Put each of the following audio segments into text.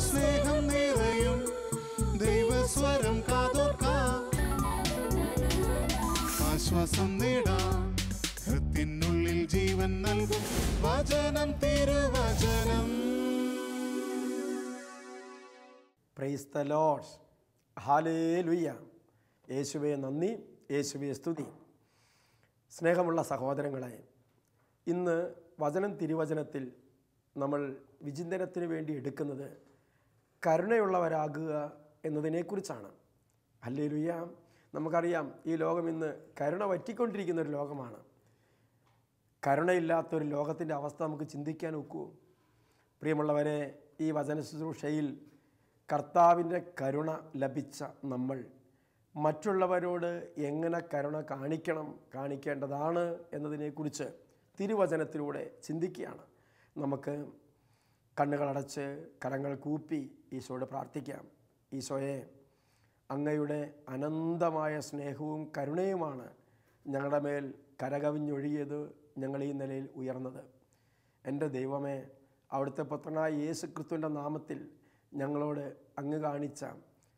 സ്നേഹം നിറയും ദൈവസ്വരം കാതോർക്കാം, ആശ്വാസം നേടാം, ഹൃത്തിനുള്ളിൽ ജീവൻ നൽകും വചനം, തിരുവചനം. Price the Lord. ഹല്ലേലൂയ. യേശുവേ നന്ദി, യേശുവേ സ്തുതി. സ്നേഹമുള്ള സഹോദരങ്ങളെ, ഇന്ന് വചനം തിരുവചനത്തിൽ നമ്മൾ വിചിന്തനത്തിന് വേണ്ടി എടുക്കുന്നത് കരുണയുള്ളവരാകുക എന്നതിനെക്കുറിച്ചാണ്. ഹല്ലേലൂയ. നമുക്കറിയാം, ഈ ലോകം ഇന്ന് കരുണ വറ്റിക്കൊണ്ടിരിക്കുന്ന ഒരു ലോകമാണ്. കരുണയില്ലാത്തൊരു ലോകത്തിൻ്റെ അവസ്ഥ നമുക്ക് ചിന്തിക്കാൻ ഒക്കുമോ? പ്രിയമുള്ളവരെ, ഈ വചന ശുശ്രൂഷയിൽ കർത്താവിൻ്റെ കരുണ ലഭിച്ച നമ്മൾ മറ്റുള്ളവരോട് എങ്ങനെ കരുണ കാണിക്കേണ്ടതാണ് എന്നതിനെക്കുറിച്ച് തിരുവചനത്തിലൂടെ ചിന്തിക്കുകയാണ്. നമുക്ക് കണ്ണുകളടച്ച് കരങ്ങൾ കൂപ്പി ഈശോയോട് പ്രാർത്ഥിക്കാം. ഈശോയെ, അങ്ങയുടെ അനന്തമായ സ്നേഹവും കരുണയുമാണ് ഞങ്ങളുടെ മേൽ കരകവിഞ്ഞൊഴുകിയത്, ഞങ്ങൾ ഈ നിലയിൽ ഉയർന്നത്. എൻ്റെ ദൈവമേ, അവിടുത്തെ പുത്രനായ യേശു ക്രിസ്തുവിൻ്റെ നാമത്തിൽ ഞങ്ങളോട് അങ്ങ് കാണിച്ച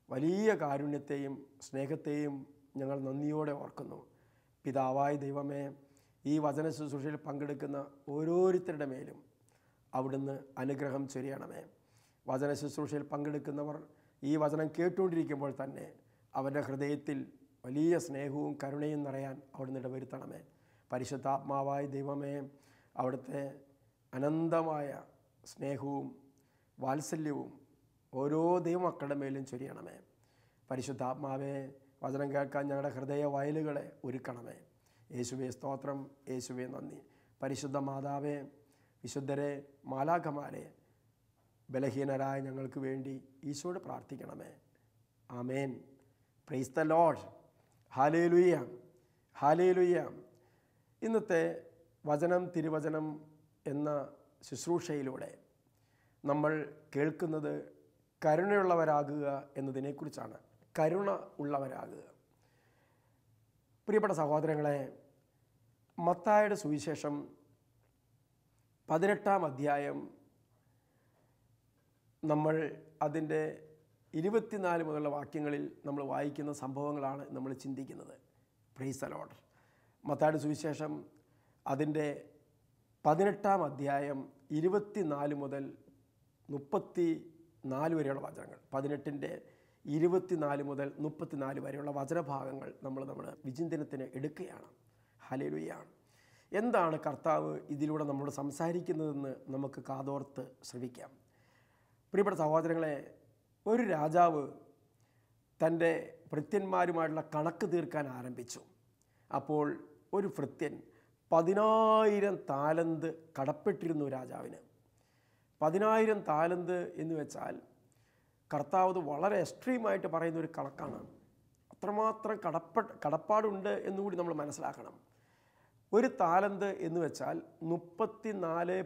വലിയ കാരുണ്യത്തെയും സ്നേഹത്തെയും ഞങ്ങൾ നന്ദിയോടെ ഓർക്കുന്നു. പിതാവായ ദൈവമേ, ഈ വചന ശുശ്രൂഷയിൽ പങ്കെടുക്കുന്ന ഓരോരുത്തരുടെ മേലും അവിടുന്ന് അനുഗ്രഹം ചൊരിയണമേ. വചന ശുശ്രൂഷയിൽ പങ്കെടുക്കുന്നവർ ഈ വചനം കേട്ടുകൊണ്ടിരിക്കുമ്പോൾ തന്നെ അവരുടെ ഹൃദയത്തിൽ വലിയ സ്നേഹവും കരുണയും നിറയാൻ അവിടുന്ന് ഇടവരുത്തണമേ. പരിശുദ്ധാത്മാവായ ദൈവമേ, അവിടുത്തെ അനന്തമായ സ്നേഹവും വാത്സല്യവും ഓരോ ദൈവമക്കളുടെ മേലും ചൊരിയണമേ. പരിശുദ്ധാത്മാവേ, വചനം കേൾക്കാൻ ഞങ്ങളുടെ ഹൃദയ വയലുകളെ ഒരുക്കണമേ. യേശുവേ സ്തോത്രം, യേശുവേ നന്ദി. പരിശുദ്ധ മാതാവേ, വിശുദ്ധരെ, മാലാഖമാരെ, ബലഹീനരായ ഞങ്ങൾക്ക് വേണ്ടി ഈശോയോട് പ്രാർത്ഥിക്കണമേ. ആമേൻ. Praise the Lord. Hallelujah, hallelujah. ഇന്നത്തെ വചനം തിരുവചനം എന്ന ശുശ്രൂഷയിലൂടെ നമ്മൾ കേൾക്കുന്നത് കരുണയുള്ളവരാകുക എന്നതിനെക്കുറിച്ചാണ്. കരുണ ഉള്ളവരാകുക. പ്രിയപ്പെട്ട സഹോദരങ്ങളെ, മത്തായിയുടെ സുവിശേഷം 18-ാം അധ്യായം നമ്മൾ അതിൻ്റെ 24 മുതലുള്ള വാക്യങ്ങളിൽ നമ്മൾ വായിക്കുന്ന സംഭവങ്ങളാണ് നമ്മൾ ചിന്തിക്കുന്നത്. Price the Lord. മത്തായിയുടെ സുവിശേഷം അതിൻ്റെ 18-ാം അധ്യായം 24 മുതൽ 34 വരെയുള്ള വചനങ്ങൾ, 18-ന്റെ 24 മുതൽ 34 വരെയുള്ള വചനഭാഗങ്ങൾ നമ്മൾ നമ്മുടെ വിചിന്തനത്തിന് എടുക്കുകയാണ്. ഹല്ലേലൂയ. എന്താണ് കർത്താവ് ഇതിലൂടെ നമ്മളോട് സംസാരിക്കുന്നതെന്ന് നമുക്ക് കാതോർത്ത് ശ്രവിക്കാം. പ്രിയപ്പെട്ട സഹോദരങ്ങളെ, ഒരു രാജാവ് തൻ്റെ ഭൃത്യന്മാരുമായിട്ടുള്ള കണക്ക് തീർക്കാൻ ആരംഭിച്ചു. അപ്പോൾ ഒരു ഭൃത്യൻ 10,000 താലന്ത് കടപ്പെട്ടിരുന്നു രാജാവിന്. 10,000 താലന്ത് എന്ന് വെച്ചാൽ കർത്താവ് വളരെ എക്സ്ട്രീമായിട്ട് പറയുന്ന ഒരു കണക്കാണ്. അത്രമാത്രം കടപ്പാടുണ്ട് എന്നുകൂടി നമ്മൾ മനസ്സിലാക്കണം. ഒരു താലന്ത് എന്ന് വെച്ചാൽ 34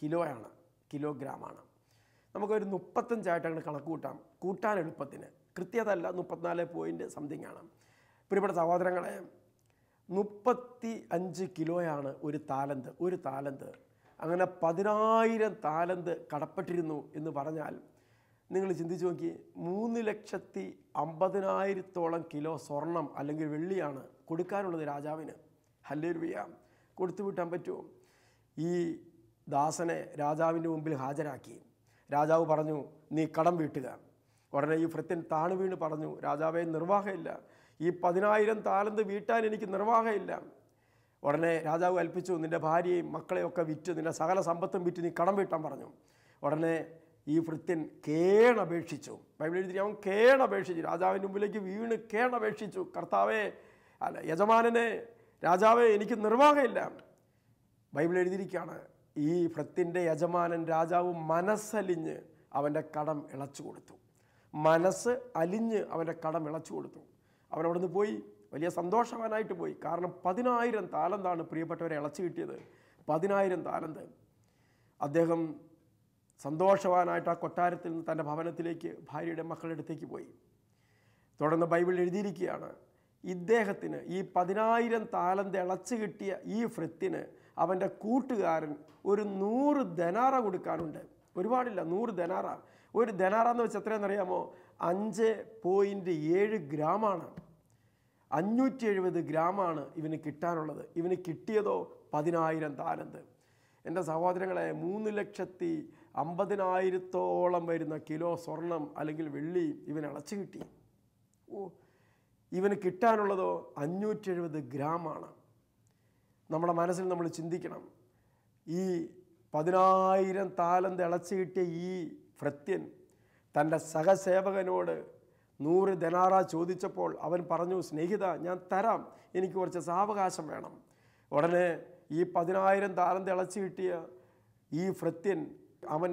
കിലോയാണ്, കിലോഗ്രാമാണ്. നമുക്കൊരു 35 അങ്ങനെ കണക്ക് കൂട്ടാൻ എളുപ്പത്തിന്. കൃത്യതല്ല, 34 ആണ്. പ്രിയപ്പെട്ട സഹോദരങ്ങളെ, 35 കിലോയാണ് ഒരു താലന്ത്. അങ്ങനെ 10,000 താലന്ത് കടപ്പെട്ടിരുന്നു എന്ന് പറഞ്ഞാൽ നിങ്ങൾ ചിന്തിച്ച് നോക്കി, 3,50,000 കിലോ സ്വർണം അല്ലെങ്കിൽ വെള്ളിയാണ് കൊടുക്കാനുള്ളത് രാജാവിന്. ഹല്ലേലൂയ. കൊടുത്തു വിട്ടാൻ പറ്റുമോ? ഈ ദാസനെ രാജാവിൻ്റെ മുമ്പിൽ ഹാജരാക്കി. രാജാവ് പറഞ്ഞു, നീ കടം വീട്ടുക. ഉടനെ ഈ ഭൃത്യൻ താണു വീണ് പറഞ്ഞു, രാജാവേ, നിർവാഹമില്ല, ഈ 10,000 താലന്ത് വീട്ടാൻ എനിക്ക് നിർവാഹമില്ല. ഉടനെ രാജാവ് കൽപ്പിച്ചു, നിൻ്റെ ഭാര്യയും മക്കളെയൊക്കെ വിറ്റ്, നിൻ്റെ സകല സമ്പത്തും വിറ്റ് നീ കടം വീട്ടാൻ പറഞ്ഞു. ഉടനെ ഈ ഭൃത്യൻ കേണപേക്ഷിച്ചു. ബൈബിൾ എഴുതി, അവൻ കേണപേക്ഷിച്ചു. രാജാവിൻ്റെ മുമ്പിലേക്ക് വീണ് കേണപേക്ഷിച്ചു, കർത്താവേ, യജമാനനെ, രാജാവേ, എനിക്ക് നിർവാഹമില്ല. ബൈബിൾ എഴുതിയിരിക്കുകയാണ്, ഈ ഭൃത്യൻ്റെ യജമാനൻ രാജാവ് മനസ്സലിഞ്ഞ് അവൻ്റെ കടം ഇളച്ചു കൊടുത്തു. മനസ്സ് അലിഞ്ഞ് അവൻ്റെ കടം ഇളച്ചു കൊടുത്തു. അവൻ അവിടുന്ന് പോയി, വലിയ സന്തോഷവാനായിട്ട് പോയി. കാരണം 10,000 താലന്താണ് പ്രിയപ്പെട്ടവരെ ഇളച്ചു കിട്ടിയത്. 10,000 താലന്ത്. അദ്ദേഹം സന്തോഷവാനായിട്ട് ആ കൊട്ടാരത്തിൽ നിന്ന് തൻ്റെ ഭവനത്തിലേക്ക് ഭാര്യയുടെ മക്കളുടെ അടുത്തേക്ക് പോയി. തുടർന്ന് ബൈബിളിൽ എഴുതിയിരിക്കുകയാണ്, ഇദ്ദേഹത്തിന് ഈ 10,000 താലന്ത് ഇളച്ചു കിട്ടിയ ഈ ഭൃത്യന് അവൻ്റെ കൂട്ടുകാരൻ ഒരു 100 ദനാറ കൊടുക്കാനുണ്ട്. ഒരുപാടില്ല, 100 ദനാറ. ഒരു ദനാറ എന്ന് വെച്ചാൽ എത്രയാണെന്നറിയാമോ? 5.7 ഗ്രാമാണ്. 570 ഗ്രാമാണ് ഇവന് കിട്ടാനുള്ളത്. ഇവന് കിട്ടിയതോ 10,000 താലന്ത്. എൻ്റെ സഹോദരങ്ങളെ, 3,50,000 വരുന്ന കിലോ സ്വർണം അല്ലെങ്കിൽ വെള്ളി ഇവന് അളച്ചു കിട്ടി. ഇവന് കിട്ടാനുള്ളതോ 570 ഗ്രാമാണ്. നമ്മുടെ മനസ്സിൽ നമ്മൾ ചിന്തിക്കണം, ഈ 10,000 താലന്ത് ഇളച്ചു കിട്ടിയ ഈ ഭൃത്യൻ തൻ്റെ സഹസേവകനോട് 100 ദനാറ ചോദിച്ചപ്പോൾ അവൻ പറഞ്ഞു, സ്നേഹിത, ഞാൻ തരാം, എനിക്ക് കുറച്ച് സാവകാശം വേണം. ഉടനെ ഈ 10,000 താലന്ത് ഇളച്ചു കിട്ടിയ ഈ ഭൃത്യൻ അവൻ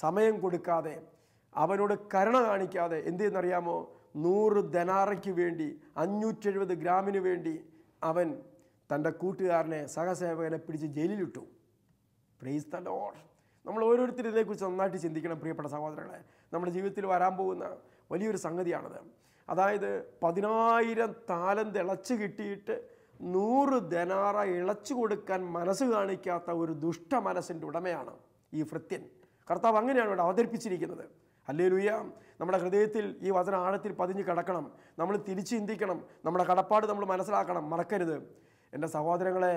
സമയം കൊടുക്കാതെ, അവനോട് കരുണ കാണിക്കാതെ എന്ത് ചെയ്യുന്നറിയാമോ? 100 ദനാറയ്ക്ക് വേണ്ടി, 570 ഗ്രാമിന് വേണ്ടി അവൻ തൻ്റെ കൂട്ടുകാരനെ, സഹസേവകനെ പിടിച്ച് ജയിലിലിട്ടു. Price the Lord. നമ്മൾ ഓരോരുത്തരും ഇതിനെക്കുറിച്ച് നന്നായിട്ട് ചിന്തിക്കണം പ്രിയപ്പെട്ട സഹോദരങ്ങളെ. നമ്മുടെ ജീവിതത്തിൽ വരാൻ പോകുന്ന വലിയൊരു സംഗതിയാണത്. അതായത് 10,000 താലന്ത് ഇളച്ചു കിട്ടിയിട്ട് 100 ദനാറ ഇളച്ചു കൊടുക്കാൻ മനസ്സ് കാണിക്കാത്ത ഒരു ദുഷ്ട മനസ്സിൻ്റെ ഉടമയാണ് ഈ ഭൃത്യൻ. കർത്താവ് അങ്ങനെയാണ് ഇവിടെ അവതരിപ്പിച്ചിരിക്കുന്നത്. ഹല്ലേലൂയ. നമ്മുടെ ഹൃദയത്തിൽ ഈ വചന ആഴത്തിൽ പതിഞ്ഞ് കിടക്കണം. നമ്മൾ തിരിച്ച് ചിന്തിക്കണം. നമ്മുടെ കടപ്പാട് നമ്മൾ മനസ്സിലാക്കണം. മറക്കരുത് എൻ്റെ സഹോദരങ്ങളെ.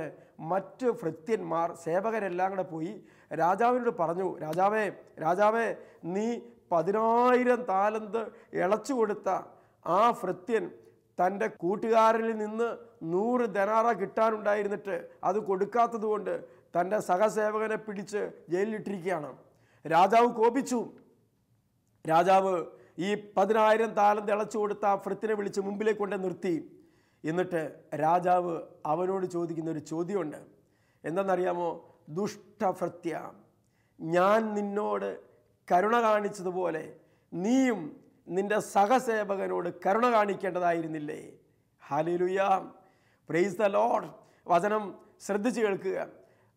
മറ്റ് ഭൃത്യന്മാർ, സേവകരെല്ലാം കൂടെ പോയി രാജാവിനോട് പറഞ്ഞു, രാജാവേ, നീ 10,000 താലന്ത് ഇളച്ചു കൊടുത്ത ആ ഭൃത്യൻ തൻ്റെ കൂട്ടുകാരനിൽ നിന്ന് 100 ദനാറ കിട്ടാനുണ്ടായിരുന്നിട്ട് അത് കൊടുക്കാത്തത് കൊണ്ട് തൻ്റെ സഹസേവകനെ പിടിച്ച് ജയിലിലിട്ടിരിക്കുകയാണ്. രാജാവ് കോപിച്ചു. രാജാവ് ഈ 10,000 താലന്ത് ഇളച്ചു കൊടുത്ത ആ ഭൃത്യനെ വിളിച്ച് മുമ്പിലേക്ക് കൊണ്ട് നിർത്തി. എന്നിട്ട് രാജാവ് അവനോട് ചോദിക്കുന്ന ഒരു ചോദ്യമുണ്ട്. എന്തെന്നറിയാമോ? ദുഷ്ടഭൃത്യ, ഞാൻ നിന്നോട് കരുണ കാണിച്ചതുപോലെ നീയും നിൻ്റെ സഹസേവകനോട് കരുണ കാണിക്കേണ്ടതായിരുന്നില്ലേ? Hallelujah, praise the Lord. വചനം ശ്രദ്ധിച്ച് കേൾക്കുക.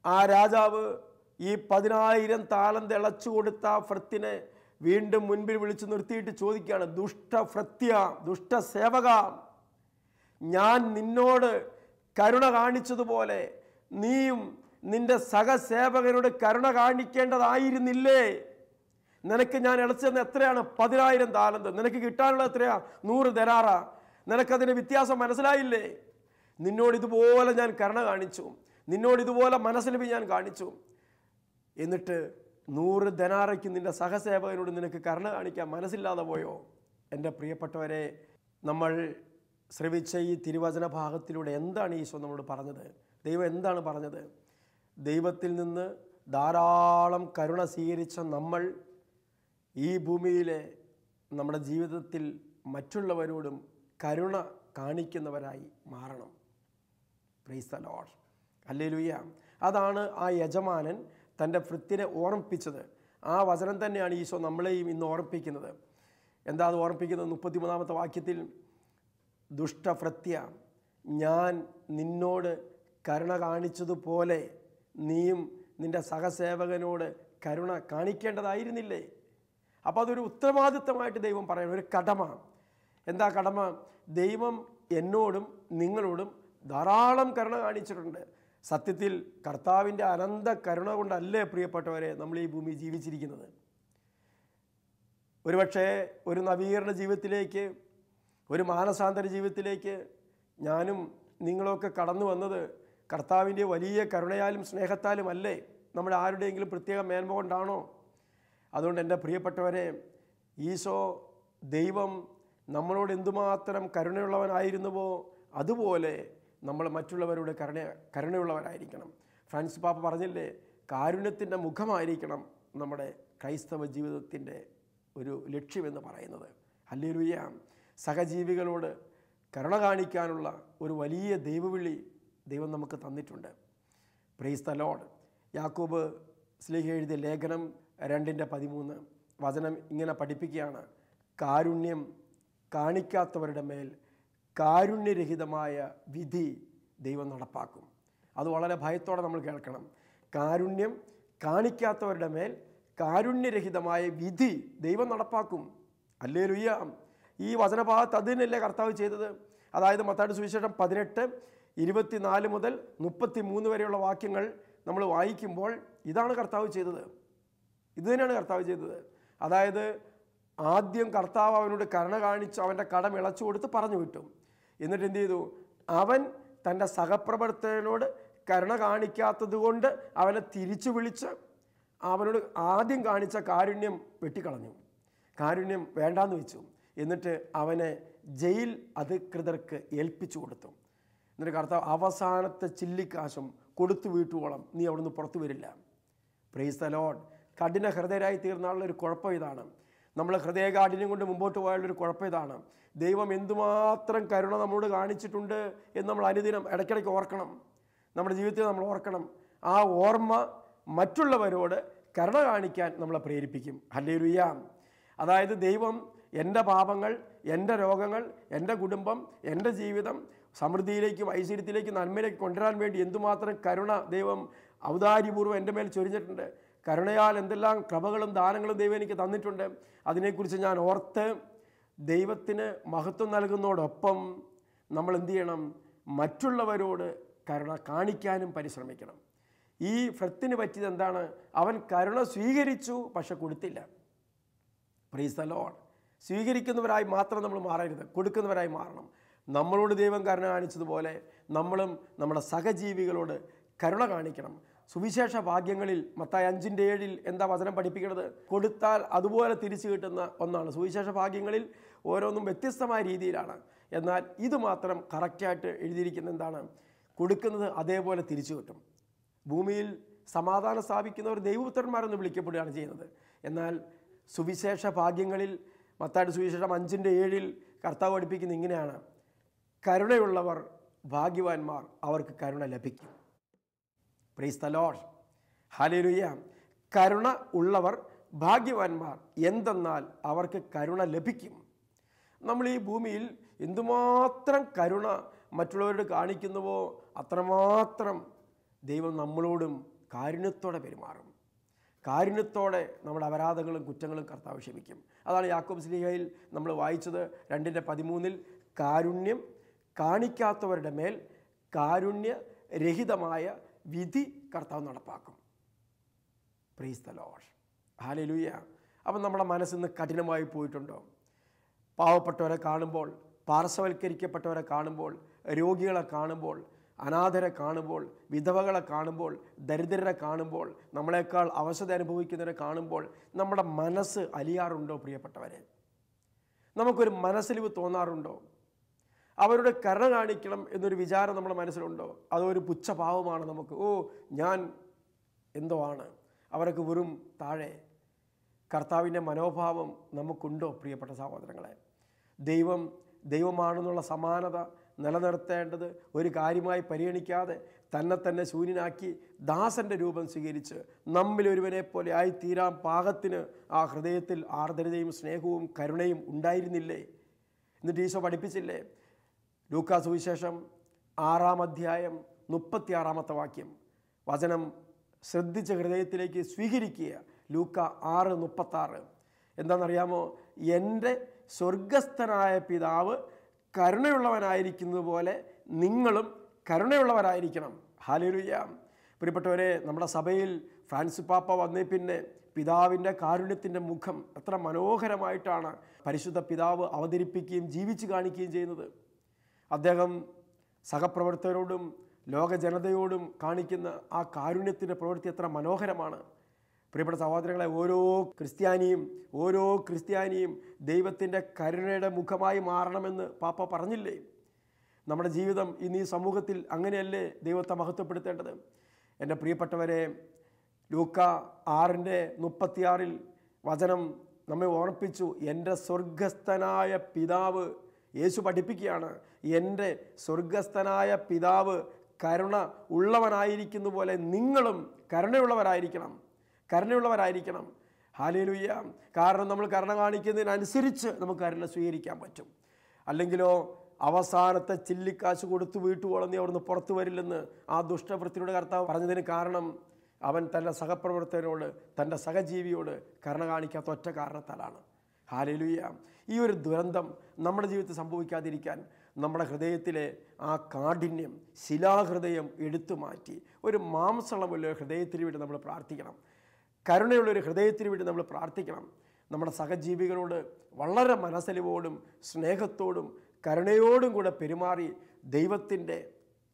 ആ രാജാവ് ഈ 10,000 താലന്ത് ഇളച്ചു കൊടുത്ത ഭൃത്യനെ വീണ്ടും മുൻപിൽ വിളിച്ചു നിർത്തിയിട്ട് ചോദിക്കുകയാണ്, ദുഷ്ടഭൃത്യ, ദുഷ്ടസേവക, ഞാൻ നിന്നോട് കരുണ കാണിച്ചതുപോലെ നീയും നിൻ്റെ സഹസേവകനോട് കരുണ കാണിക്കേണ്ടതായിരുന്നില്ലേ? നിനക്ക് ഞാൻ ഇളച്ചെന്ന് എത്രയാണ്? 10,000 താലന്ത്. നിനക്ക് കിട്ടാനുള്ള എത്രയാ? 100 ദനാറ. നിനക്കതിൻ്റെ വ്യത്യാസം മനസ്സിലായില്ലേ? നിന്നോട് ഇതുപോലെ ഞാൻ കരുണ കാണിച്ചു, നിന്നോട് ഇതുപോലെ മനസ്സിൽ ഞാൻ കാണിച്ചു. എന്നിട്ട് 100 ദനാറയ്ക്ക് നിൻ്റെ സഹസേവകനോട് നിനക്ക് കരുണ കാണിക്കാൻ മനസ്സില്ലാതെ പോയോ? എൻ്റെ പ്രിയപ്പെട്ടവരെ, നമ്മൾ ശ്രവിച്ച ഈ തിരുവചന ഭാഗത്തിലൂടെ എന്താണ് ഈശോ നമ്മളോട് പറഞ്ഞത്? ദൈവം എന്താണ് പറഞ്ഞത്? ദൈവത്തിൽ നിന്ന് ധാരാളം കരുണ സ്വീകരിച്ച നമ്മൾ ഈ ഭൂമിയിലെ നമ്മുടെ ജീവിതത്തിൽ മറ്റുള്ളവരോടും കരുണ കാണിക്കുന്നവരായി മാറണം. Price the Lord. ഹല്ലേലൂയ. അതാണ് ആ യജമാനൻ തൻ്റെ ഭൃത്യനെ ഓർമ്മിപ്പിച്ചത്. ആ വചനം തന്നെയാണ് ഈശോ നമ്മളെയും ഇന്ന് ഓർമ്മിപ്പിക്കുന്നത്. എന്താ അത് ഓർമ്മിപ്പിക്കുന്നത്? 33-ാമത്തെ വാക്യത്തിൽ, ദുഷ്ടഭൃത്യ, ഞാൻ നിന്നോട് കരുണ കാണിച്ചതുപോലെ നീയും നിൻ്റെ സഹസേവകനോട് കരുണ കാണിക്കേണ്ടതായിരുന്നില്ലേ? അപ്പോൾ അതൊരു ഉത്തരവാദിത്തമായിട്ട് ദൈവം പറയണം, ഒരു കടമ. എന്താ കടമ? ദൈവം എന്നോടും നിങ്ങളോടും ധാരാളം കരുണ കാണിച്ചിട്ടുണ്ട്. സത്യത്തിൽ കർത്താവിൻ്റെ അനന്ത കരുണ കൊണ്ടല്ലേ പ്രിയപ്പെട്ടവരെ നമ്മൾ ഈ ഭൂമി ജീവിച്ചിരിക്കുന്നത്. ഒരുപക്ഷെ ഒരു നവീകരണ ജീവിതത്തിലേക്ക്, ഒരു മാനസാന്തര ജീവിതത്തിലേക്ക് ഞാനും നിങ്ങളൊക്കെ കടന്നു വന്നത് കർത്താവിൻ്റെ വലിയ കരുണയാലും സ്നേഹത്താലും അല്ലേ? നമ്മുടെ ആരുടെയെങ്കിലും പ്രത്യേക മേന്മ കൊണ്ടാണോ? അതുകൊണ്ട് എൻ്റെ പ്രിയപ്പെട്ടവരെ, ഈശോ ദൈവം നമ്മളോട് എന്തുമാത്രം കരുണയുള്ളവനായിരുന്നുവോ അതുപോലെ നമ്മൾ മറ്റുള്ളവരോട് കരുണയുള്ളവരായിരിക്കണം. ഫ്രാൻസിസ് പാപ്പ പറഞ്ഞില്ലേ, കാരുണ്യത്തിൻ്റെ മുഖമായിരിക്കണം നമ്മുടെ ക്രൈസ്തവ ജീവിതത്തിൻ്റെ ഒരു ലക്ഷ്യമെന്ന് പറയുന്നത്. ഹല്ലേലൂയ. സഹജീവികളോട് കരുണ കാണിക്കാനുള്ള ഒരു വലിയ ദൈവവിളി ദൈവം നമുക്ക് തന്നിട്ടുണ്ട്. Price the Lord. യാക്കോബ് ശ്ലീഹ എഴുതിയ ലേഖനം 2:13 വചനം ഇങ്ങനെ പഠിപ്പിക്കുകയാണ്, കാരുണ്യം കാണിക്കാത്തവരുടെ മേൽ കാരുണ്യരഹിതമായ വിധി ദൈവം നടപ്പാക്കും. അത് വളരെ ഭയത്തോടെ നമ്മൾ കേൾക്കണം. കാരുണ്യം കാണിക്കാത്തവരുടെ മേൽ കാരുണ്യരഹിതമായ വിധി ദൈവം നടപ്പാക്കും. ഹല്ലേലൂയ. ഈ വചനഭാഗത്ത് അതിനല്ലേ കർത്താവ് ചെയ്തത്? അതായത് മത്തായിയുടെ സുവിശേഷം 18:24 മുതൽ 33 വരെയുള്ള വാക്യങ്ങൾ നമ്മൾ വായിക്കുമ്പോൾ ഇതാണ് കർത്താവ് ചെയ്തത്. ഇത് തന്നെയാണ് കർത്താവ് ചെയ്തത്. അതായത് ആദ്യം കർത്താവ് അവനോട് കരുണ കാണിച്ച് അവൻ്റെ കടം ഇളച്ചു കൊടുത്ത് പറഞ്ഞു വിട്ടു. എന്നിട്ട് എന്ത് ചെയ്തു? അവൻ തൻ്റെ സഹപ്രവർത്തകനോട് കരുണ കാണിക്കാത്തത് കൊണ്ട് അവനെ തിരിച്ചു വിളിച്ച് അവനോട് ആദ്യം കാണിച്ച കാരുണ്യം വെട്ടിക്കളഞ്ഞു. കാരുണ്യം വേണ്ടാന്ന് വെച്ചു. എന്നിട്ട് അവനെ ജയിൽ അധികൃതർക്ക് ഏൽപ്പിച്ചു കൊടുത്തു. എന്നിട്ട് കർത്താവ് അവസാനത്തെ ചില്ലിക്കാശും കൊടുത്തു വീട്ടുവോളം നീ അവിടുന്ന് പുറത്തു വരില്ല. Price the Lord. കഠിന ഹൃദയരായി തീർന്നാലുള്ളൊരു കുഴപ്പം ഇതാണ്. നമ്മൾ ഹൃദയകാഠിന്യം കൊണ്ട് മുമ്പോട്ട് പോയാലുള്ളൊരു കുഴപ്പം ഇതാണ്. ദൈവം എന്തുമാത്രം കരുണ നമ്മളോട് കാണിച്ചിട്ടുണ്ട് എന്ന് നമ്മൾ അനുദിനം ഇടയ്ക്കിടയ്ക്ക് ഓർക്കണം. നമ്മുടെ ജീവിതത്തിൽ നമ്മൾ ഓർക്കണം. ആ ഓർമ്മ മറ്റുള്ളവരോട് കരുണ കാണിക്കാൻ നമ്മളെ പ്രേരിപ്പിക്കും. ഹല്ലേലൂയ. അതായത് ദൈവം എൻ്റെ പാപങ്ങൾ, എൻ്റെ രോഗങ്ങൾ, എൻ്റെ കുടുംബം, എൻ്റെ ജീവിതം സമൃദ്ധിയിലേക്കും ഐശ്വര്യത്തിലേക്കും നന്മയിലേക്ക് കൊണ്ടുവരാൻ വേണ്ടി എന്തുമാത്രം കരുണ ദൈവം ഔദാര്യപൂർവ്വം എൻ്റെ മേൽ ചൊരിഞ്ഞിട്ടുണ്ട്. കരുണയാൽ എന്തെല്ലാം കൃപകളും ദാനങ്ങളും ദൈവം എനിക്ക് തന്നിട്ടുണ്ട്. അതിനെക്കുറിച്ച് ഞാൻ ഓർത്ത് ദൈവത്തിന് മഹത്വം നൽകുന്നതോടൊപ്പം നമ്മൾ എന്ത് ചെയ്യണം? മറ്റുള്ളവരോട് കരുണ കാണിക്കാനും പരിശ്രമിക്കണം. ഈ ഫ്രത്തിന് പറ്റിയത് എന്താണ്? അവൻ കരുണ സ്വീകരിച്ചു, പക്ഷെ കൊടുത്തില്ല. Price the Lord. സ്വീകരിക്കുന്നവരായി മാത്രം നമ്മൾ മാറരുത്, കൊടുക്കുന്നവരായി മാറണം. നമ്മളോട് ദൈവം കരുണ കാണിച്ചതുപോലെ നമ്മളും നമ്മുടെ സഹജീവികളോട് കരുണ കാണിക്കണം. സുവിശേഷ ഭാഗ്യങ്ങളിൽ മത്തായി 5:7 എന്താ വചനം പഠിപ്പിക്കുന്നത്? കൊടുത്താൽ അതുപോലെ തിരിച്ചു കിട്ടുന്ന ഒന്നാണ്. സുവിശേഷ ഭാഗ്യങ്ങളിൽ ഓരോന്നും വ്യത്യസ്തമായ രീതിയിലാണ്. എന്നാൽ ഇത് മാത്രം കറക്റ്റായിട്ട് എഴുതിയിരിക്കുന്ന എന്താണ്? കൊടുക്കുന്നത് അതേപോലെ തിരിച്ചു കിട്ടും. ഭൂമിയിൽ സമാധാനം സ്ഥാപിക്കുന്നവർ ദൈവപുത്രന്മാരെന്ന് വിളിക്കപ്പെടുകയാണ് ചെയ്യുന്നത്. എന്നാൽ സുവിശേഷ ഭാഗ്യങ്ങളിൽ മത്തായിയുടെ സുവിശേഷം 5:7 കർത്താവ് പഠിപ്പിക്കുന്നത് ഇങ്ങനെയാണ്: കരുണയുള്ളവർ ഭാഗ്യവാന്മാർ, അവർക്ക് കരുണ ലഭിക്കും. Price the Lord. ഹല്ലേലൂയ. കരുണ ഉള്ളവർ ഭാഗ്യവാന്മാർ, എന്തെന്നാൽ അവർക്ക് കരുണ ലഭിക്കും. നമ്മൾ ഈ ഭൂമിയിൽ എന്തുമാത്രം കരുണ മറ്റുള്ളവരോട് കാണിക്കുന്നുവോ അത്രമാത്രം ദൈവം നമ്മളോടും കാരുണ്യത്തോടെ പെരുമാറും. കാരുണ്യത്തോടെ നമ്മുടെ അപരാധങ്ങളും കുറ്റങ്ങളും കർത്താവ് ക്ഷമിക്കും. അതാണ് യാക്കോബ് ശ്ലീഹയിൽ നമ്മൾ വായിച്ചത് 2:13. കാരുണ്യം കാണിക്കാത്തവരുടെ മേൽ കാരുണ്യരഹിതമായ വിധി കർത്താവ് നടപ്പാക്കും. Price the Lord. ഹല്ലേലൂയ. അപ്പം നമ്മുടെ മനസ്സിന്ന് കഠിനമായി പോയിട്ടുണ്ടോ? പാവപ്പെട്ടവരെ കാണുമ്പോൾ, പാർശ്വവൽക്കരിക്കപ്പെട്ടവരെ കാണുമ്പോൾ, രോഗികളെ കാണുമ്പോൾ, അനാഥരെ കാണുമ്പോൾ, വിധവകളെ കാണുമ്പോൾ, ദരിദ്രരെ കാണുമ്പോൾ, നമ്മളെക്കാൾ അവശത അനുഭവിക്കുന്നവരെ കാണുമ്പോൾ നമ്മുടെ മനസ്സ് അലിയാറുണ്ടോ? പ്രിയപ്പെട്ടവരെ, നമുക്കൊരു മനസ്സിലിവ് തോന്നാറുണ്ടോ? അവരുടെ കരുണ കാണിക്കണം എന്നൊരു വിചാരം നമ്മുടെ മനസ്സിലുണ്ടോ? അതൊരു പുച്ഛഭാവമാണ് നമുക്ക്. ഞാൻ എന്തോ ആണ്, അവരൊക്കെ വെറും താഴെ. കർത്താവിൻ്റെ മനോഭാവം നമുക്കുണ്ടോ? പ്രിയപ്പെട്ട സഹോദരങ്ങളെ, ദൈവമാണെന്നുള്ള സമാനത നിലനിർത്തേണ്ടത് ഒരു കാര്യമായി പരിഗണിക്കാതെ തന്നെ ശൂന്യനാക്കി ദാസൻ്റെ രൂപം സ്വീകരിച്ച് നമ്മിലൊരുവനെ പോലെ ആയിത്തീരാൻ പാകത്തിന് ആ ഹൃദയത്തിൽ ആർദ്രതയും സ്നേഹവും കരുണയും ഉണ്ടായിരുന്നില്ലേ? എന്നിട്ട് ഈശോ പഠിപ്പിച്ചില്ലേ? ലൂക്കാ സുവിശേഷം 6:36 വാക്യം വചനം ശ്രദ്ധിച്ച ഹൃദയത്തിലേക്ക് സ്വീകരിക്കുക. ലൂക്കാ 6:36 എന്താണെന്നറിയാമോ? എൻ്റെ സ്വർഗസ്ഥനായ പിതാവ് കരുണയുള്ളവനായിരിക്കുന്നത് പോലെ നിങ്ങളും കരുണയുള്ളവരായിരിക്കണം. ഹല്ലേലൂയ. പ്രിയപ്പെട്ടവരെ, നമ്മുടെ സഭയിൽ ഫ്രാൻസിസ് പാപ്പ വന്നേ പിന്നെ പിതാവിൻ്റെ കാരുണ്യത്തിൻ്റെ മുഖം എത്ര മനോഹരമായിട്ടാണ് പരിശുദ്ധ പിതാവ് അവതരിപ്പിക്കുകയും ജീവിച്ചു കാണിക്കുകയും ചെയ്യുന്നത്. അദ്ദേഹം സഹപ്രവർത്തകരോടും ലോക ജനതയോടും കാണിക്കുന്ന ആ കാരുണ്യത്തിൻ്റെ പ്രവൃത്തി എത്ര മനോഹരമാണ്. പ്രിയപ്പെട്ട സഹോദരങ്ങളെ, ഓരോ ക്രിസ്ത്യാനിയും ദൈവത്തിൻ്റെ കരുണയുടെ മുഖമായി മാറണമെന്ന് പാപ്പ പറഞ്ഞില്ലേ? നമ്മുടെ ജീവിതം ഇന്ന് ഈ സമൂഹത്തിൽ അങ്ങനെയല്ലേ ദൈവത്തെ മഹത്വപ്പെടുത്തേണ്ടത്? എൻ്റെ പ്രിയപ്പെട്ടവരെ, ലൂക്കാ 6:36 വചനം നമ്മെ ഓർമ്മിപ്പിച്ചു. എൻ്റെ സ്വർഗസ്ഥനായ പിതാവ്, യേശു പഠിപ്പിക്കുകയാണ്, എൻ്റെ സ്വർഗസ്ഥനായ പിതാവ് കരുണ ഉള്ളവനായിരിക്കുന്ന പോലെ നിങ്ങളും കരുണയുള്ളവരായിരിക്കണം. ഹല്ലേലൂയ. കാരണം നമ്മൾ കരുണ കാണിക്കുന്നതിനനുസരിച്ച് നമുക്ക് കരുണ സ്വീകരിക്കാൻ പറ്റും. അല്ലെങ്കിലോ അവസാനത്തെ ചില്ലിക്കാശ് കൊടുത്തു വീട്ടുവോളം നീ അവിടുന്ന് പുറത്തു വരില്ലെന്ന് ആ ദുഷ്ടവൃത്തിയുടെ കർത്താവ് പറഞ്ഞതിന് കാരണം അവൻ തൻ്റെ സഹപ്രവർത്തകനോട്, തൻ്റെ സഹജീവിയോട് കരുണ കാണിക്കാത്ത ഒറ്റ കാരണത്താലാണ്. ഹല്ലേലൂയ. ഈ ഒരു ദുരന്തം നമ്മുടെ ജീവിതത്തിൽ സംഭവിക്കാതിരിക്കാൻ നമ്മുടെ ഹൃദയത്തിലെ ആ കാഠിന്യം, ശിലാഹൃദയം എടുത്തു മാറ്റി ഒരു മാംസളമുള്ള ഹൃദയത്തിന് വേണ്ടി നമ്മൾ പ്രാർത്ഥിക്കണം. കരുണയുള്ളൊരു ഹൃദയത്തിന് വേണ്ടി നമ്മൾ പ്രാർത്ഥിക്കണം. നമ്മുടെ സഹജീവികളോട് വളരെ മനസ്സലിവോടും സ്നേഹത്തോടും കരുണയോടും കൂടെ പെരുമാറി ദൈവത്തിൻ്റെ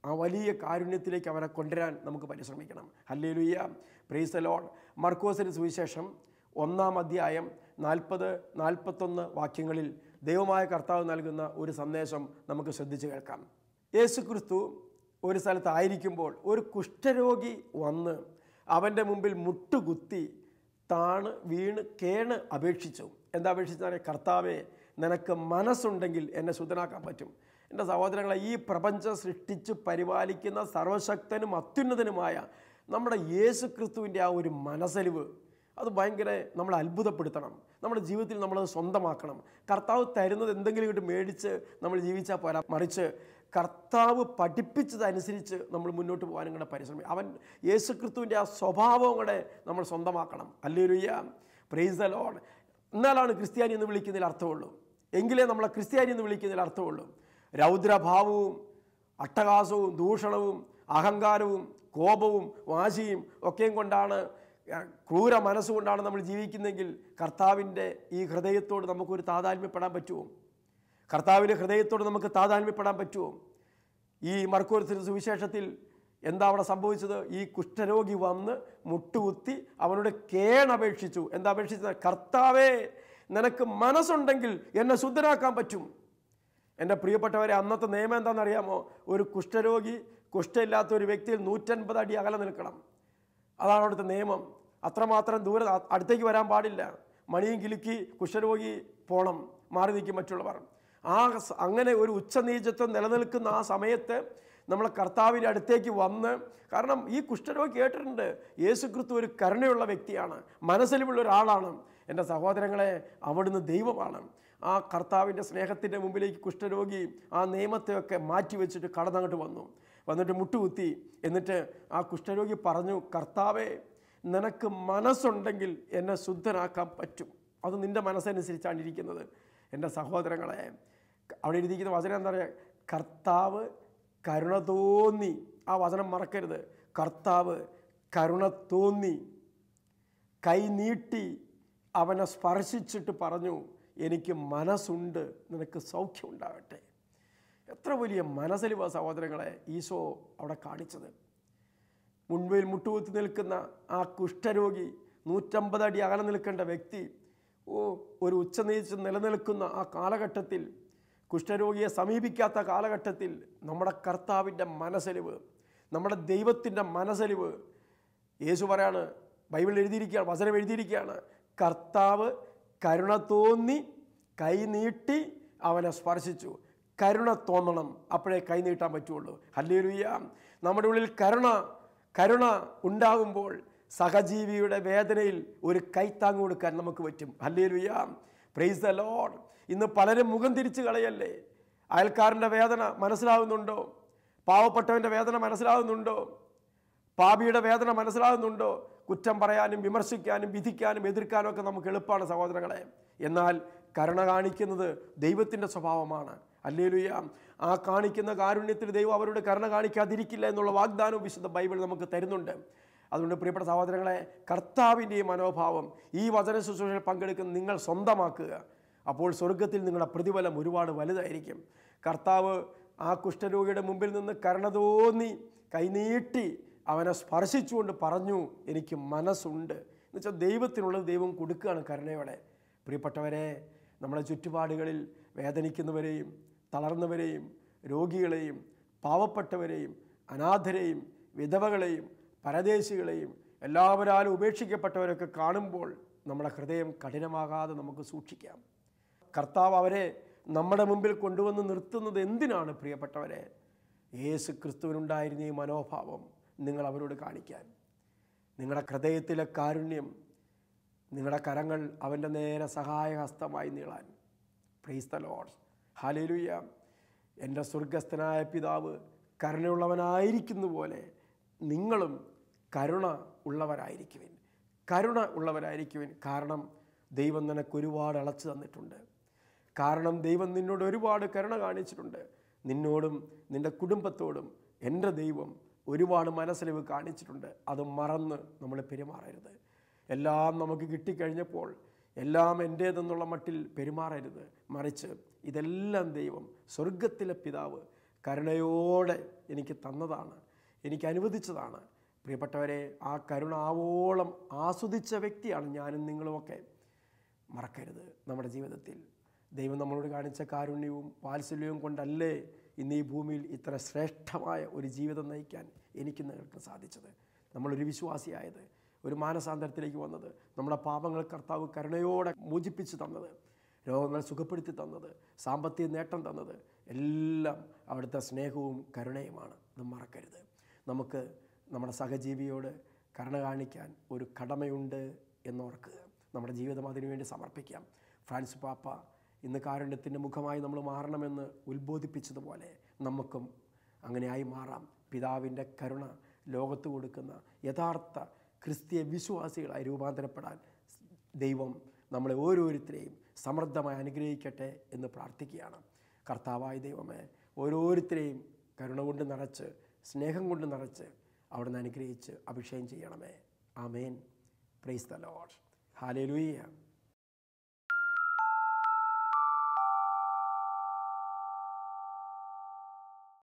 ആ വലിയ കാരുണ്യത്തിലേക്ക് അവരെ കൊണ്ടുവരാൻ നമുക്ക് പരിശ്രമിക്കണം. Hallelujah, praise the Lord. മർക്കോസിന്റെ സുവിശേഷം 1-ാം അധ്യായം 40-41 വാക്യങ്ങളിൽ ദൈവമായ കർത്താവ് നൽകുന്ന ഒരു സന്ദേശം നമുക്ക് ശ്രദ്ധിച്ച് കേൾക്കാം. യേശുക്രിസ്തു ഒരു സ്ഥലത്തായിരിക്കുമ്പോൾ ഒരു കുഷ്ഠരോഗി വന്ന് അവൻ്റെ മുമ്പിൽ മുട്ടുകുത്തി താണ് വീണ് കേണ് അപേക്ഷിച്ചു. എന്താ അപേക്ഷിച്ചാൽ, കർത്താവേ, നിനക്ക് മനസ്സുണ്ടെങ്കിൽ എന്നെ ശുദ്ധനാക്കാൻ പറ്റും. എൻ്റെ സഹോദരങ്ങളെ, ഈ പ്രപഞ്ചം സൃഷ്ടിച്ച് പരിപാലിക്കുന്ന സർവശക്തനും അത്യുന്നതനുമായ നമ്മുടെ യേശുക്രിസ്തുവിൻ്റെ ആ ഒരു മനസ്സലിവ്, അത് ഭയങ്കര നമ്മളെ അത്ഭുതപ്പെടുത്തണം. നമ്മുടെ ജീവിതത്തിൽ നമ്മളത് സ്വന്തമാക്കണം. കർത്താവ് തരുന്നത് എന്തെങ്കിലും ഇങ്ങോട്ട് മേടിച്ച് നമ്മൾ ജീവിച്ചാൽ പോരാ, മറിച്ച് കർത്താവ് പഠിപ്പിച്ചതനുസരിച്ച് നമ്മൾ മുന്നോട്ട് പോകാനും കൂടെ പരിശ്രമിക്കും. അവൻ യേശുക്രിസ്തുവിൻ്റെ ആ സ്വഭാവം കൂടെ നമ്മൾ സ്വന്തമാക്കണം. Hallelujah, praise the Lord. എന്നാലാണ് ക്രിസ്ത്യാനി എന്ന് വിളിക്കുന്നതിൽ അർത്ഥമുള്ളൂ. എങ്കിലേ നമ്മളെ ക്രിസ്ത്യാനി എന്ന് വിളിക്കുന്നതിൽ അർത്ഥമുള്ളൂ. രൗദ്രഭാവവും അട്ടഹാസവും ദൂഷണവും അഹങ്കാരവും കോപവും വാശിയും ഒക്കെയും കൊണ്ടാണ്, ക്രൂര മനസ്സുകൊണ്ടാണ് നമ്മൾ ജീവിക്കുന്നതെങ്കിൽ കർത്താവിൻ്റെ ഈ ഹൃദയത്തോട് നമുക്കൊരു താതാത്മ്യപ്പെടാൻ പറ്റുമോ? കർത്താവിൻ്റെ ഹൃദയത്തോട് നമുക്ക് താതാത്മ്യപ്പെടാൻ പറ്റുമോ? ഈ മർക്കോസിന്റെ സുവിശേഷത്തിൽ എന്താ അവിടെ സംഭവിച്ചത്? ഈ കുഷ്ഠരോഗി വന്ന് മുട്ടുകുത്തി അവനോട് കേണപേക്ഷിച്ചു. എന്താ അപേക്ഷിച്ചത്? കർത്താവേ, നിനക്ക് മനസ്സുണ്ടെങ്കിൽ എന്നെ ശുദ്ധനാക്കാൻ പറ്റും. എൻ്റെ പ്രിയപ്പെട്ടവരെ, അന്നത്തെ നിയമം എന്താണെന്നറിയാമോ? ഒരു കുഷ്ഠരോഗി, കുഷ്ഠമില്ലാത്ത ഒരു വ്യക്തിയിൽ 150 അടി അകലെ നിൽക്കണം. അതാണ് അവിടുത്തെ നിയമം. അത്രമാത്രം ദൂരെ അടുത്തേക്ക് വരാൻ പാടില്ല. മണിയും കിലുക്കി കുഷ്ഠരോഗി പോണം, മാറി നിൽക്കും മറ്റുള്ളവർ. അങ്ങനെ ഒരു ഉച്ചനീചത്വം നിലനിൽക്കുന്ന ആ സമയത്ത് നമ്മളെ കർത്താവിൻ്റെ അടുത്തേക്ക് വന്ന്, കാരണം ഈ കുഷ്ഠരോഗി കേട്ടിട്ടുണ്ട് യേശുക്രിസ്തു ഒരു കരുണയുള്ള വ്യക്തിയാണ്, മനസ്സിലുമുള്ള ഒരാളാണ്. എൻ്റെ സഹോദരങ്ങളെ, അവിടുന്ന് ദൈവമാണ്. ആ കർത്താവിൻ്റെ സ്നേഹത്തിൻ്റെ മുമ്പിലേക്ക് കുഷ്ഠരോഗി ആ നിയമത്തെയൊക്കെ മാറ്റി വെച്ചിട്ട് കടന്നങ്ങോട്ട് വന്നിട്ട് മുട്ടുകുത്തി. എന്നിട്ട് ആ കുഷ്ഠരോഗി പറഞ്ഞു, കർത്താവേ, നിനക്ക് മനസ്സുണ്ടെങ്കിൽ എന്നെ ശുദ്ധനാക്കാൻ പറ്റും. അത് നിൻ്റെ മനസ്സനുസരിച്ചാണ് ഇരിക്കുന്നത്. എൻ്റെ സഹോദരങ്ങളെ, അവിടെ എഴുതിയിരിക്കുന്ന വചനം എന്താ പറയുക? കർത്താവ് കരുണ തോന്നി. ആ വചനം മറക്കരുത്. കർത്താവ് കരുണ തോന്നി, കൈ നീട്ടി അവനെ സ്പർശിച്ചിട്ട് പറഞ്ഞു, എനിക്ക് മനസ്സുണ്ട്, നിനക്ക് സൗഖ്യം ഉണ്ടാകട്ടെ. എത്ര വലിയ മനസ്സലിവാ സഹോദരങ്ങളെ ഈശോ അവിടെ കാണിച്ചത്. മുൻപിൽ മുട്ടുകുത്തി നിൽക്കുന്ന ആ കുഷ്ഠരോഗി, 150 അടി അകലെ നിൽക്കേണ്ട വ്യക്തി, ഒരു ഉച്ചനീച്ച് നിലനിൽക്കുന്ന ആ കാലഘട്ടത്തിൽ, കുഷ്ഠരോഗിയെ സമീപിക്കാത്ത കാലഘട്ടത്തിൽ നമ്മുടെ കർത്താവിൻ്റെ മനസ്സലിവ്, നമ്മുടെ ദൈവത്തിൻ്റെ മനസ്സലിവ്, യേശു പറയാണ്, ബൈബിളിൽ എഴുതിയിരിക്കുകയാണ്, വചനം എഴുതിയിരിക്കുകയാണ്, കർത്താവ് കരുണ തോന്നി കൈ നീട്ടി അവനെ സ്പർശിച്ചു. കരുണ തോന്നണം, അപ്പോഴേ കൈ നീട്ടാൻ പറ്റുള്ളൂ. ഹല്ലേലൂയ. നമ്മുടെ ഉള്ളിൽ കരുണ ഉണ്ടാകുമ്പോൾ സഹജീവിയുടെ വേദനയിൽ ഒരു കൈത്താങ്ങ് കൊടുക്കാൻ നമുക്ക് പറ്റും. Hallelujah, praise the Lord. ഇന്ന് പലരും മുഖം തിരിച്ചു കളയല്ലേ. അയൽക്കാരൻ്റെ വേദന മനസ്സിലാകുന്നുണ്ടോ? പാവപ്പെട്ടവൻ്റെ വേദന മനസ്സിലാകുന്നുണ്ടോ? പാപിയുടെ വേദന മനസ്സിലാകുന്നുണ്ടോ? കുറ്റം പറയാനും വിമർശിക്കാനും വിധിക്കാനും എതിർക്കാനും ഒക്കെ നമുക്ക് എളുപ്പമാണ് സഹോദരങ്ങളെ. എന്നാൽ കരുണ കാണിക്കുന്നത് ദൈവത്തിൻ്റെ സ്വഭാവമാണ്. ഹല്ലേലൂയ. ആ കാണിക്കുന്ന കാരുണ്യത്തിൽ ദൈവം അവരോട് കരുണ കാണിക്കാതിരിക്കില്ല എന്നുള്ള വാഗ്ദാനവും വിശുദ്ധ ബൈബിൾ നമുക്ക് തരുന്നുണ്ട്. അതുകൊണ്ട് പ്രിയപ്പെട്ട സഹോദരങ്ങളെ, കർത്താവിൻ്റെ ഈ മനോഭാവം ഈ വചന ശുശ്രൂഷയിൽ പങ്കെടുക്കുന്ന നിങ്ങൾ സ്വന്തമാക്കുക. അപ്പോൾ സ്വർഗത്തിൽ നിങ്ങളുടെ പ്രതിഫലം ഒരുപാട് വലുതായിരിക്കും. കർത്താവ് ആ കുഷ്ഠരോഗിയുടെ മുമ്പിൽ നിന്ന് കരുണ തോന്നി കൈനീട്ടി അവനെ സ്പർശിച്ചുകൊണ്ട് പറഞ്ഞു, എനിക്ക് മനസ്സുണ്ട്. എന്നുവെച്ചാൽ ദൈവത്തിനുള്ളത് ദൈവം കൊടുക്കുകയാണ് കരുണയോടെ. പ്രിയപ്പെട്ടവരെ, നമ്മുടെ ചുറ്റുപാടുകളിൽ വേദനിക്കുന്നവരെയും തളർന്നവരെയും രോഗികളെയും പാവപ്പെട്ടവരെയും അനാഥരെയും വിധവകളെയും പരദേശികളെയും എല്ലാവരാലും ഉപേക്ഷിക്കപ്പെട്ടവരൊക്കെ കാണുമ്പോൾ നമ്മുടെ ഹൃദയം കഠിനമാകാതെ നമുക്ക് സൂക്ഷിക്കാം. കർത്താവ് അവരെ നമ്മുടെ മുമ്പിൽ കൊണ്ടുവന്ന് നിർത്തുന്നത് എന്തിനാണ് പ്രിയപ്പെട്ടവരെ? യേശു ക്രിസ്തുവിനുണ്ടായിരുന്ന ഈ മനോഭാവം നിങ്ങൾ അവരോട് കാണിക്കാൻ. നിങ്ങളുടെ ഹൃദയത്തിലെ കാരുണ്യം, നിങ്ങളുടെ കരങ്ങൾ അവൻ്റെ നേരെ സഹായഹസ്തമായി നീളാൻ. Praise the Lord. ഹല്ലേലൂയ. എൻ്റെ സ്വർഗസ്ഥനായ പിതാവ് കരുണയുള്ളവനായിരിക്കുന്ന പോലെ നിങ്ങളും കരുണ ഉള്ളവരായിരിക്കുവിൻ. കരുണ ഉള്ളവരായിരിക്കുവിൻ. കാരണം ദൈവം നിനക്ക് ഒരുപാട് അളച്ചു തന്നിട്ടുണ്ട്. കാരണം ദൈവം നിന്നോട് ഒരുപാട് കരുണ കാണിച്ചിട്ടുണ്ട്. നിന്നോടും നിൻ്റെ കുടുംബത്തോടും എൻ്റെ ദൈവം ഒരുപാട് മനസ്സിലിവ് കാണിച്ചിട്ടുണ്ട്. അത് മറന്ന് നമ്മൾ പെരുമാറരുത്. എല്ലാം നമുക്ക് കിട്ടിക്കഴിഞ്ഞപ്പോൾ എല്ലാം എൻ്റേതെന്നുള്ള മട്ടിൽ പെരുമാറരുത്. മറിച്ച് ഇതെല്ലാം ദൈവം സ്വർഗത്തിലെ പിതാവ് കരുണയോടെ എനിക്ക് തന്നതാണ്, എനിക്ക് അനുവദിച്ചതാണ്. പ്രിയപ്പെട്ടവരെ, ആ കരുണ ആവോളം ആസ്വദിച്ച വ്യക്തിയാണ് ഞാനും നിങ്ങളുമൊക്കെ. മറക്കരുത്, നമ്മുടെ ജീവിതത്തിൽ ദൈവം നമ്മളോട് കാണിച്ച കാരുണ്യവും വാത്സല്യവും കൊണ്ടല്ലേ ഇന്ന് ഈ ഭൂമിയിൽ ഇത്ര ശ്രേഷ്ഠമായ ഒരു ജീവിതം നയിക്കാൻ എനിക്ക് നിങ്ങൾക്ക് സാധിച്ചത്. നമ്മളൊരു വിശ്വാസിയായത്, ഒരു മാനസാന്തരത്തിലേക്ക് വന്നത്, നമ്മുടെ പാപങ്ങൾ കർത്താവ് കരുണയോടെ മോചിപ്പിച്ച് തന്നത്, രോഗങ്ങൾ സുഖപ്പെടുത്തി തന്നത്, സാമ്പത്തിക നേട്ടം തന്നത് എല്ലാം അവിടുത്തെ സ്നേഹവും കരുണയുമാണ്. ഇത് മറക്കരുത്. നമുക്ക് നമ്മുടെ സഹജീവിയോട് കരുണ കാണിക്കാൻ ഒരു കടമയുണ്ട് എന്നോർക്കുക. നമ്മുടെ ജീവിതം അതിനുവേണ്ടി സമർപ്പിക്കാം. ഫ്രാൻസിസ് പാപ്പ ഇന്ന് കാരുണ്യത്തിൻ്റെ മുഖമായി നമ്മൾ മാറണമെന്ന് ഉത്ബോധിപ്പിച്ചതുപോലെ നമുക്കും അങ്ങനെയായി മാറാം. പിതാവിൻ്റെ കരുണ ലോകത്ത് കൊടുക്കുന്ന യഥാർത്ഥ ക്രിസ്തീയ വിശ്വാസികളായി രൂപാന്തരപ്പെടാൻ ദൈവം നമ്മളെ ഓരോരുത്തരെയും സമൃദ്ധമായി അനുഗ്രഹിക്കട്ടെ എന്ന് പ്രാർത്ഥിക്കുകയാണ്. കർത്താവായ ദൈവമേ, ഓരോരുത്തരെയും കരുണ കൊണ്ട് നിറച്ച്, സ്നേഹം കൊണ്ട് നിറച്ച് അവിടുന്ന് അനുഗ്രഹിച്ച് അഭിഷേകം ചെയ്യണമേ. ആമേൻ. Praise the Lord. ഹല്ലേലൂയ.